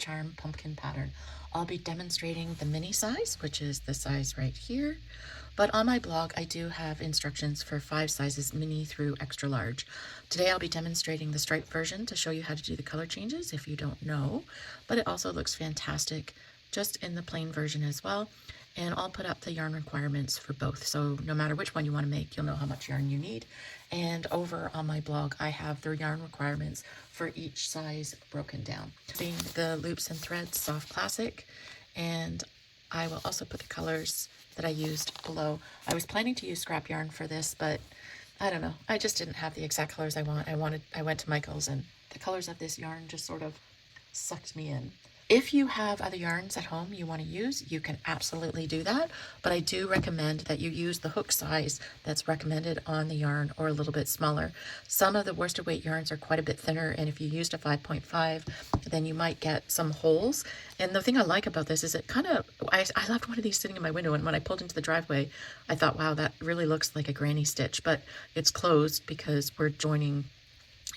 charm pumpkin pattern. I'll be demonstrating the mini size, which is the size right here, but on my blog I do have instructions for 5 sizes, mini through extra large. Today I'll be demonstrating the striped version to show you how to do the color changes if you don't know, but it also looks fantastic just in the plain version as well. And I'll put up the yarn requirements for both, so no matter which one you want to make, you'll know how much yarn you need. And over on my blog I have the yarn requirements for each size broken down, being the loops and threads soft classic, and I will also put the colors that I used below. I was planning to use scrap yarn for this, but I don't know, I just didn't have the exact colors I want. I went to Michael's and the colors of this yarn just sort of sucked me in. If you have other yarns at home you want to use, you can absolutely do that, but I do recommend that you use the hook size that's recommended on the yarn, or a little bit smaller. Some of the worsted weight yarns are quite a bit thinner, and if you used a 5.5, then you might get some holes. And the thing I like about this is it kind of, I left one of these sitting in my window, and when I pulled into the driveway, I thought, wow, that really looks like a granny stitch, but it's closed because we're joining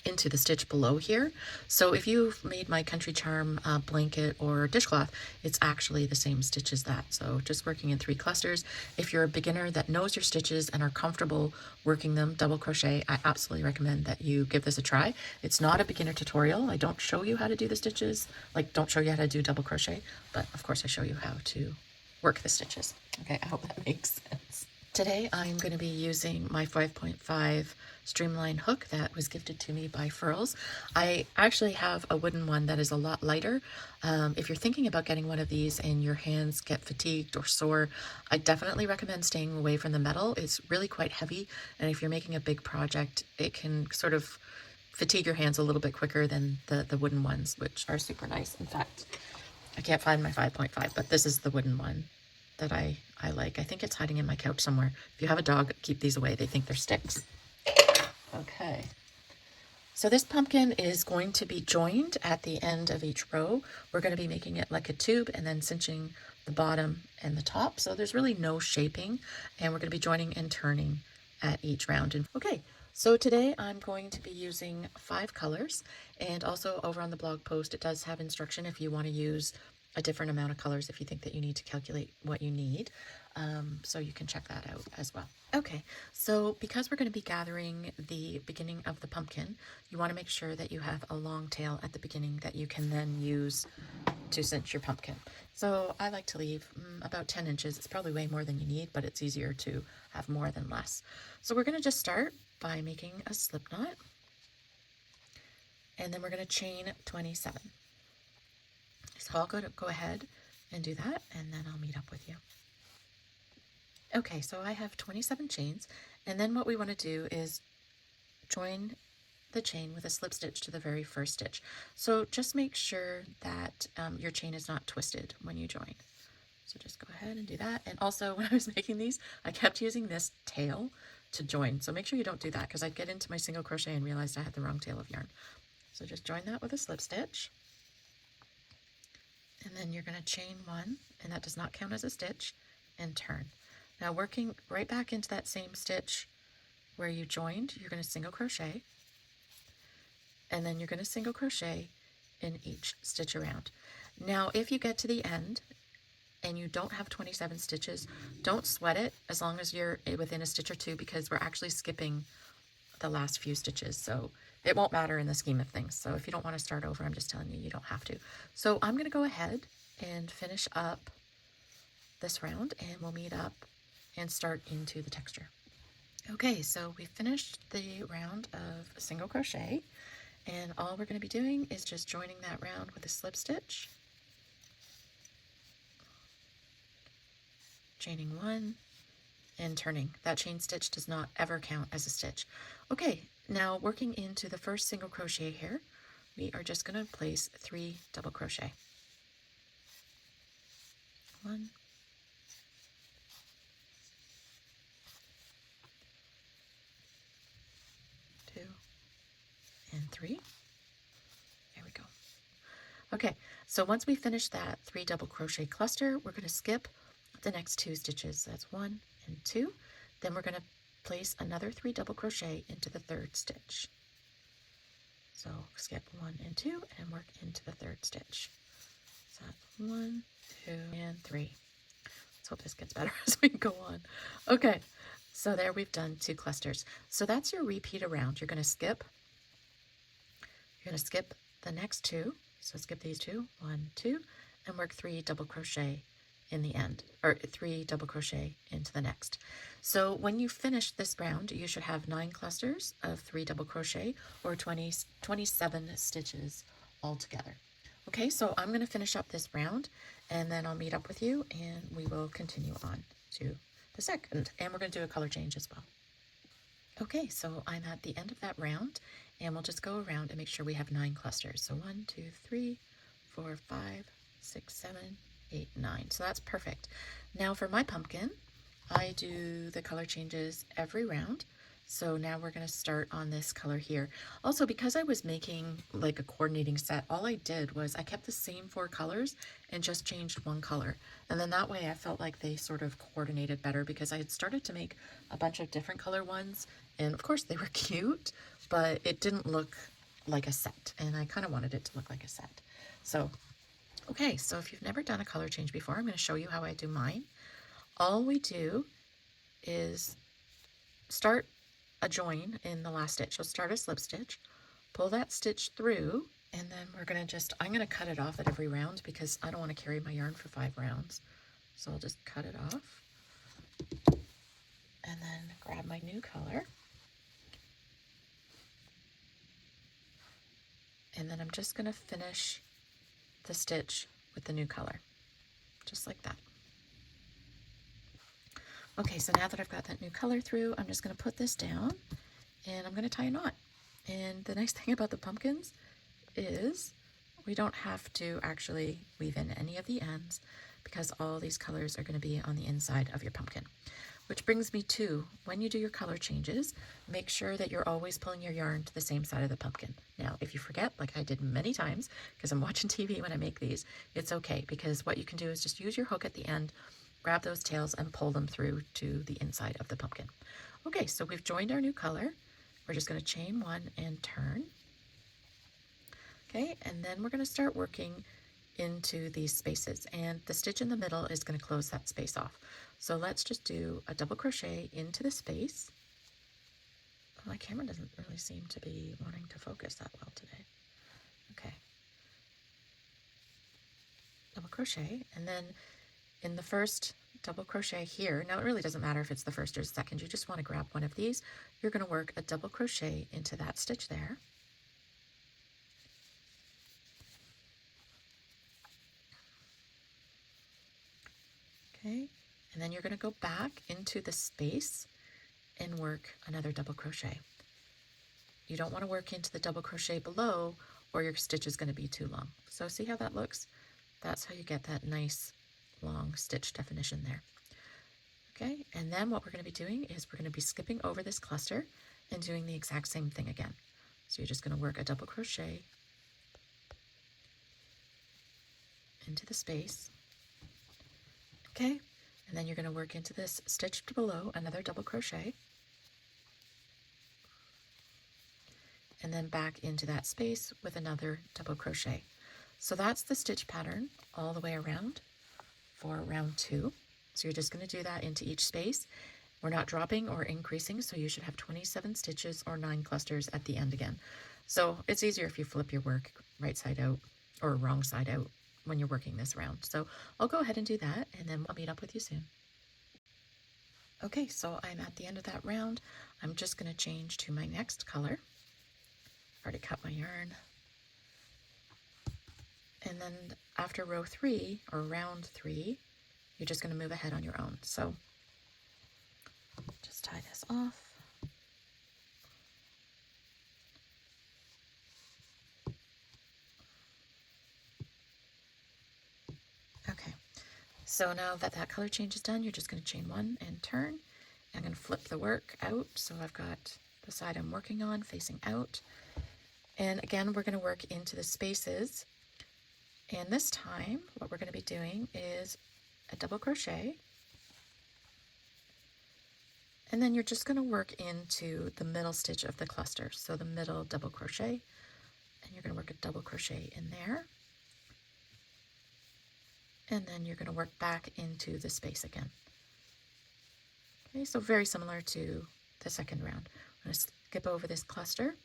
into the stitch below here. So if you've made my country charm blanket or dishcloth, it's actually the same stitch as that. So just working in 3 clusters. If you're a beginner that knows your stitches and are comfortable working them double crochet, I absolutely recommend that you give this a try. It's not a beginner tutorial. I don't show you how to do the stitches, like don't show you how to do double crochet, but of course I show you how to work the stitches. Okay, I hope that makes sense. Today I'm going to be using my 5.5 streamline hook that was gifted to me by Furls. I actually have a wooden one that is a lot lighter. If you're thinking about getting one of these and your hands get fatigued or sore, I definitely recommend staying away from the metal. It's really quite heavy, and if you're making a big project, it can sort of fatigue your hands a little bit quicker than the wooden ones, which are super nice. In fact, I can't find my 5.5, but this is the wooden one that I like. I think it's hiding in my couch somewhere. If you have a dog, keep these away. They think they're sticks. Okay. So this pumpkin is going to be joined at the end of each row. We're going to be making it like a tube and then cinching the bottom and the top. So there's really no shaping, and we're going to be joining and turning at each round. And okay, so today I'm going to be using 5 colors, and also over on the blog post it does have instruction if you want to use a different amount of colors if you think that you need to calculate what you need. So you can check that out as well. Okay, so because we're going to be gathering the beginning of the pumpkin, you want to make sure that you have a long tail at the beginning that you can then use to cinch your pumpkin. So I like to leave about 10 inches. It's probably way more than you need, but it's easier to have more than less. So we're going to just start by making a slip knot, and then we're going to chain 27. So I'll go ahead and do that, and then I'll meet up with you. Okay, so I have 27 chains, and then what we want to do is join the chain with a slip stitch to the very first stitch. So just make sure that your chain is not twisted when you join. So just go ahead and do that. And also when I was making these, I kept using this tail to join. So make sure you don't do that, because I'd get into my single crochet and realized I had the wrong tail of yarn. So just join that with a slip stitch. And then you're going to chain 1, and that does not count as a stitch, and turn. Now working right back into that same stitch where you joined, you're going to single crochet, and then you're going to single crochet in each stitch around. Now if you get to the end and you don't have 27 stitches, don't sweat it as long as you're within a stitch or 2, because we're actually skipping the last few stitches, so it won't matter in the scheme of things. So if you don't want to start over, I'm just telling you, you don't have to. So I'm going to go ahead and finish up this round, and we'll meet up and start into the texture. Okay, so we finished the round of single crochet, and all we're going to be doing is just joining that round with a slip stitch, chaining 1, and turning. That chain stitch does not ever count as a stitch. Okay, now working into the first single crochet here, we are just going to place 3 double crochet. 1, 2, and 3. There we go. Okay, so once we finish that 3 double crochet cluster, we're going to skip the next 2 stitches. That's 1 and 2. Then we're going to place another 3 double crochet into the 3rd stitch. So skip 1 and 2 and work into the 3rd stitch. 1, 2, and 3. Let's hope this gets better as we go on. Okay, so there we've done 2 clusters. So that's your repeat around. You're going to skip. You're going to skip the next 2. So skip these 2, 1, 2, and work 3 double crochet in the end, or 3 double crochet into the next. So when you finish this round, you should have 9 clusters of 3 double crochet, or 27 stitches altogether. Okay, so I'm going to finish up this round, and then I'll meet up with you, and we will continue on to the second, and we're going to do a color change as well. Okay, so I'm at the end of that round, and we'll just go around and make sure we have 9 clusters. So 1, 2, 3, 4, 5, 6, 7, 8, 9. So that's perfect. Now for my pumpkin, I do the color changes every round. So now we're going to start on this color here. Also, because I was making like a coordinating set, all I did was I kept the same 4 colors and just changed 1 color. And then that way I felt like they sort of coordinated better, because I had started to make a bunch of different color ones. And of course they were cute, but it didn't look like a set. And I kind of wanted it to look like a set. So, okay, so if you've never done a color change before, I'm going to show you how I do mine. All we do is start a join in the last stitch. So start a slip stitch, pull that stitch through, and then we're going to I'm going to cut it off at every round because I don't want to carry my yarn for 5 rounds. So I'll just cut it off and then grab my new color. And then I'm just going to finish the stitch with the new color, just like that. Okay, so now that I've got that new color through, I'm just going to put this down and I'm going to tie a knot. And the nice thing about the pumpkins is we don't have to actually weave in any of the ends, because all these colors are going to be on the inside of your pumpkin. Which brings me to, when you do your color changes, make sure that you're always pulling your yarn to the same side of the pumpkin. Now, if you forget, like I did many times, because I'm watching TV when I make these, it's okay, because what you can do is just use your hook at the end, grab those tails and pull them through to the inside of the pumpkin. Okay, so we've joined our new color. We're just going to chain 1 and turn. Okay, and then we're going to start working into these spaces, and the stitch in the middle is going to close that space off. So let's just do a double crochet into the space. Oh, my camera doesn't really seem to be wanting to focus that well today. Okay. Double crochet, and then in the first double crochet here, now it really doesn't matter if it's the first or second, you just want to grab one of these. You're going to work a double crochet into that stitch there. Okay, and then you're going to go back into the space and work another double crochet. You don't want to work into the double crochet below, or your stitch is going to be too long. So see how that looks? That's how you get that nice long stitch definition there. Okay, and then what we're going to be doing is we're going to be skipping over this cluster and doing the exact same thing again. So you're just going to work a double crochet into the space. Okay, and then you're going to work into this stitch below another double crochet, and then back into that space with another double crochet. So that's the stitch pattern all the way around for round 2. So you're just going to do that into each space. We're not dropping or increasing, so you should have 27 stitches or 9 clusters at the end again. So it's easier if you flip your work right side out or wrong side out when you're working this round. So I'll go ahead and do that, and then I'll meet up with you soon. Okay, so I'm at the end of that round. I'm just going to change to my next color. I've already cut my yarn. And then after row 3 or round 3, you're just going to move ahead on your own. So just tie this off. Okay, so now that that color change is done, you're just going to chain 1 and turn. I'm going to flip the work out, so I've got the side I'm working on facing out. And again, we're going to work into the spaces. And this time, what we're going to be doing is a double crochet. And then you're just going to work into the middle stitch of the cluster. So the middle double crochet, and you're going to work a double crochet in there. and then you're going to work back into the space again. Okay, so very similar to the second round. I'm going to skip over this cluster,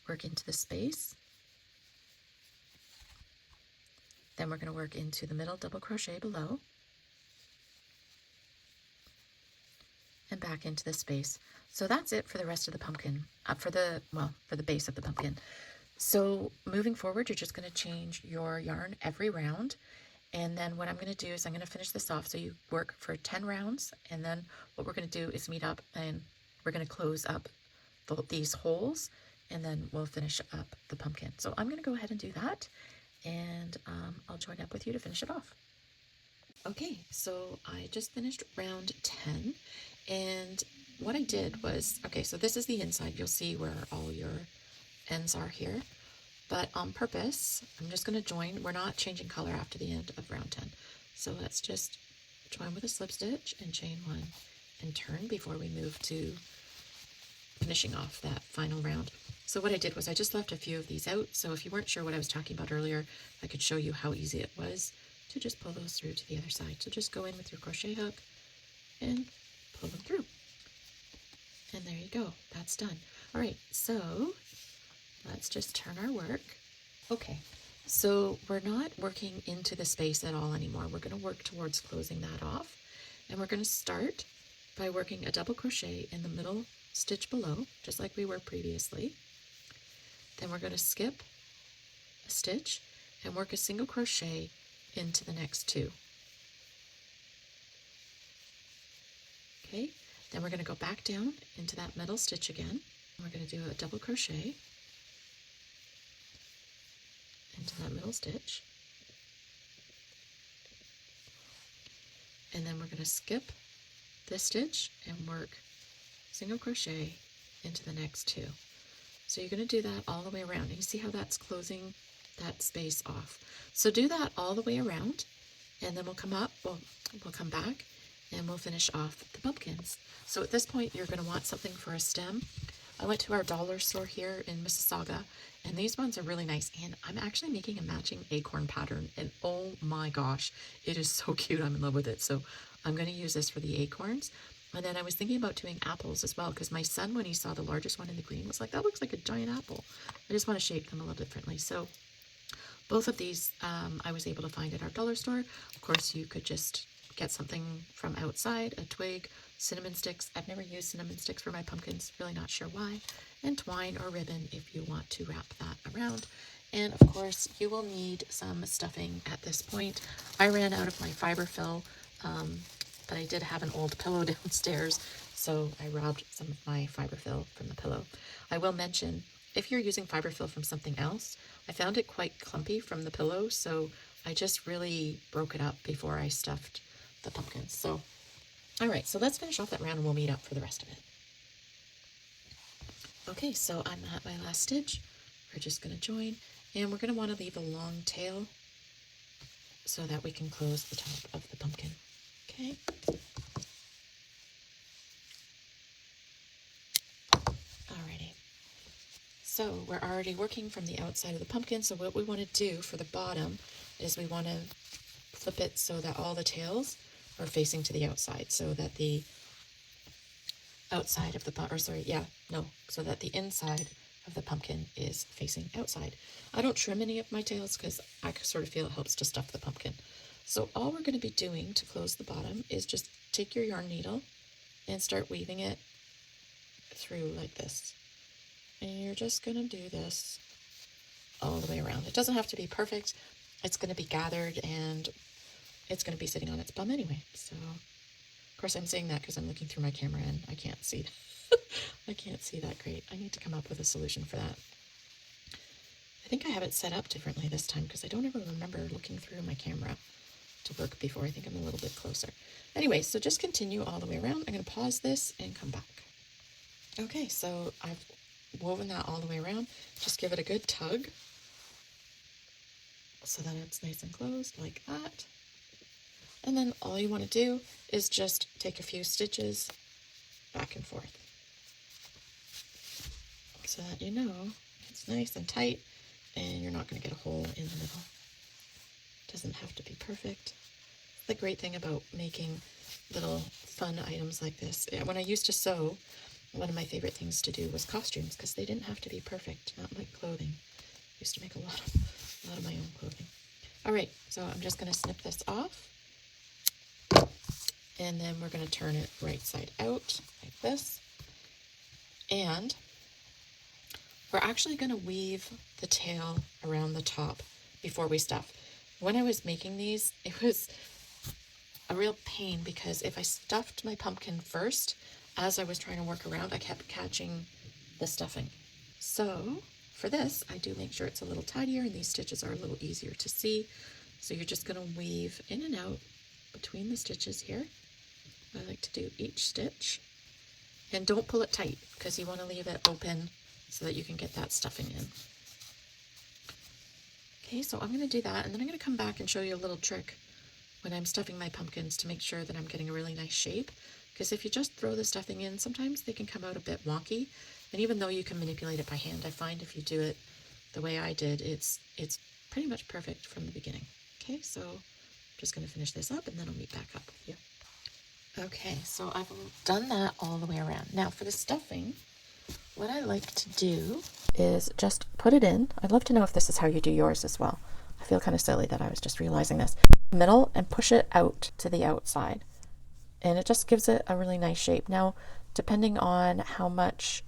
work into the space, then we're going to work into the middle double crochet below, and back into the space. So that's it for the rest of the pumpkin, for the base of the pumpkin. So moving forward, you're just going to change your yarn every round. And then what I'm going to do is I'm going to finish this off. So you work for 10 rounds. And then what we're going to do is meet up and we're going to close up these holes. And then we'll finish up the pumpkin. So I'm going to go ahead and do that. And I'll join up with you to finish it off. Okay, so I just finished round 10. And what I did was, okay, so this is the inside. You'll see where all your ends are here. But on purpose, I'm just going to join. We're not changing color after the end of round 10. So let's just join with a slip stitch and chain one and turn before we move to finishing off that final round. So what I did was I just left a few of these out. So if you weren't sure what I was talking about earlier, I could show you how easy it was to just pull those through to the other side. So just go in with your crochet hook and pull them through. And there you go. That's done. All right, so let's just turn our work. Okay, so we're not working into the space at all anymore. We're going to work towards closing that off. And we're going to start by working a double crochet in the middle stitch below, just like we were previously. Then we're going to skip a stitch and work a single crochet into the next two. Okay, then we're going to go back down into that middle stitch again. We're going to do a double crochet into that middle stitch, and then we're going to skip this stitch and work single crochet into the next two. So you're going to do that all the way around. And you see how that's closing that space off. So do that all the way around, and then we'll come up, we'll come back, and we'll finish off the pumpkins. So at this point, you're going to want something for a stem. I went to our dollar store here in Mississauga, and these ones are really nice. And I'm actually making a matching acorn pattern, and oh my gosh, it is so cute. I'm in love with it. So I'm going to use this for the acorns. And then I was thinking about doing apples as well, because my son, when he saw the largest one in the green, was like, that looks like a giant apple. I just want to shape them a little differently. So both of these I was able to find at our dollar store. Of course, you could just get something from outside, a twig, cinnamon sticks. I've never used cinnamon sticks for my pumpkins, really not sure why. And twine or ribbon if you want to wrap that around. And of course, you will need some stuffing at this point. I ran out of my fiber fill, but I did have an old pillow downstairs, so I robbed some of my fiberfill from the pillow. I will mention, if you're using fiberfill from something else, I found it quite clumpy from the pillow, so I just really broke it up before I stuffed the pumpkins. So, all right, so let's finish off that round and we'll meet up for the rest of it. Okay, so I'm at my last stitch. We're just going to join, and we're going to want to leave a long tail so that we can close the top of the pumpkin. Okay. Alrighty. So we're already working from the outside of the pumpkin. So what we want to do for the bottom is we want to flip it so that all the tails are facing to the outside, so that the outside of the so that the inside of the pumpkin is facing outside. I don't trim any of my tails because I sort of feel it helps to stuff the pumpkin. So all we're going to be doing to close the bottom is just take your yarn needle and start weaving it through like this. And you're just going to do this all the way around. It doesn't have to be perfect. It's going to be gathered and it's going to be sitting on its bum anyway. So, of course, I'm saying that because I'm looking through my camera and I can't see. I can't see that great. I need to come up with a solution for that. I think I have it set up differently this time because I don't ever remember looking through my camera to work before. I think I'm a little bit closer. Anyway, so just continue all the way around. I'm going to pause this and come back. Okay, so I've woven that all the way around. Just give it a good tug so that it's nice and closed like that. And then all you want to do is just take a few stitches back and forth so that you know it's nice and tight and you're not going to get a hole in the middle. Does doesn't have to be perfect. The great thing about making little fun items like this, when I used to sew, one of my favorite things to do was costumes, because they didn't have to be perfect, not like clothing. I used to make a lot of my own clothing. All right, so I'm just going to snip this off, and then we're going to turn it right side out like this, and we're actually going to weave the tail around the top before we stuff. When I was making these, it was a real pain, because if I stuffed my pumpkin first, as I was trying to work around, I kept catching the stuffing. So for this, I do make sure it's a little tidier, and these stitches are a little easier to see. So you're just going to weave in and out between the stitches here. I like to do each stitch, and don't pull it tight, because you want to leave it open so that you can get that stuffing in. Okay, so I'm going to do that, and then I'm going to come back and show you a little trick when I'm stuffing my pumpkins to make sure that I'm getting a really nice shape. Because if you just throw the stuffing in, sometimes they can come out a bit wonky. And even though you can manipulate it by hand, I find if you do it the way I did, it's pretty much perfect from the beginning. Okay, so I'm just going to finish this up, and then I'll meet back up with you. Okay, so I've done that all the way around. Now for the stuffing, what I like to do is just put it in. I'd love to know if this is how you do yours as well. I feel kind of silly that I was just realizing this. Middle, and push it out to the outside. And it just gives it a really nice shape. Now, depending on how much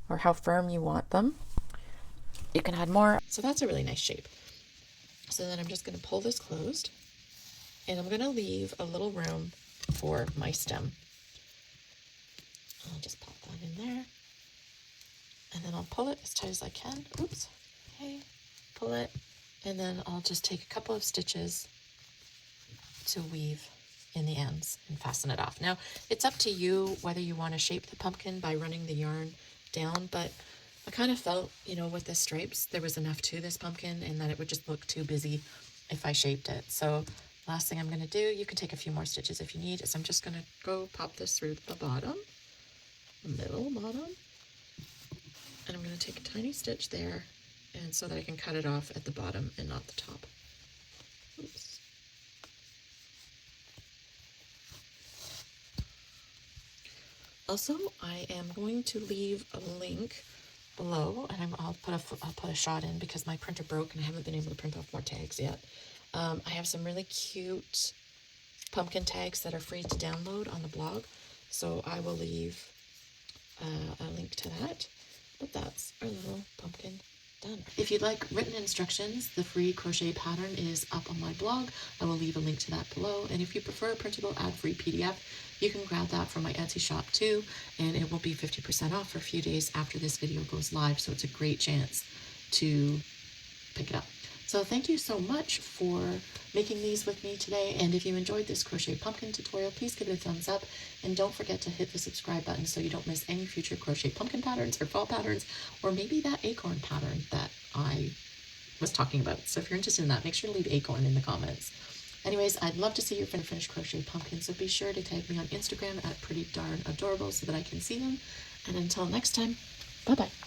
or how firm you want them, you can add more. So that's a really nice shape. So then I'm just going to pull this closed, and I'm going to leave a little room for my stem. I'll just pop that in there, and then I'll pull it as tight as I can. Oops. Okay, pull it, and then I'll just take a couple of stitches to weave in the ends and fasten it off. Now, it's up to you whether you want to shape the pumpkin by running the yarn down, but I kind of felt, with the stripes, there was enough to this pumpkin, and that it would just look too busy if I shaped it. So last thing I'm going to do, you can take a few more stitches if you need, is I'm just going to go pop this through the bottom, the middle bottom, and I'm going to take a tiny stitch there, and so that I can cut it off at the bottom and not the top. Oops. Also, I am going to leave a link below, and I'll put a shot in because my printer broke and I haven't been able to print off more tags yet. I have some really cute pumpkin tags that are free to download on the blog, so I will leave a link to that. But that's our little pumpkin done. If you'd like written instructions, the free crochet pattern is up on my blog. I will leave a link to that below. And if you prefer a printable ad-free PDF, you can grab that from my Etsy shop too, and it will be 50% off for a few days after this video goes live, so it's a great chance to pick it up. So thank you so much for making these with me today, and if you enjoyed this crochet pumpkin tutorial, please give it a thumbs up, and don't forget to hit the subscribe button so you don't miss any future crochet pumpkin patterns or fall patterns, or maybe that acorn pattern that I was talking about. So if you're interested in that, make sure to leave acorn in the comments. Anyways, I'd love to see your finished crochet pumpkin, so be sure to tag me on Instagram at prettydarnadorable so that I can see them. And until next time, bye-bye.